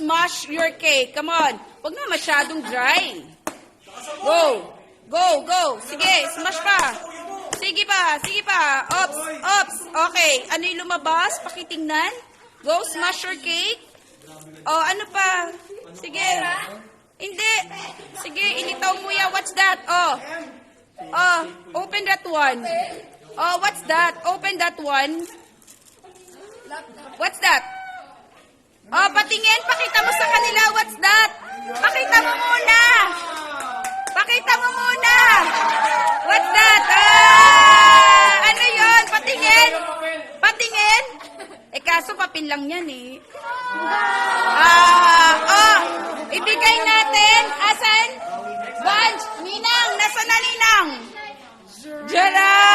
smash your cake. Come on. Huwag na masyadong dry. Go. Go, go. Sige, smash pa. Sige pa, sige pa. Ops, ops. Okay. Ano yung lumabas? Pakitingnan. Go, smash your cake. Oh, ano pa? Sige. Hindi. Sige, ilitaw mo yan. What's that? Oh. Oh, open that one. Oh, what's that? Open that one. What's that? Oh, patingin. Pakita mo sa kanila. What's that? Pakita mo muna. Pakita mo muna. What's that? Ano yun? Patingin. Patingin. Eh, kaso papin lang yan eh. Ibigay natin. Asan? Bunch. Ninang. Nasaan na Ninang? Jelei.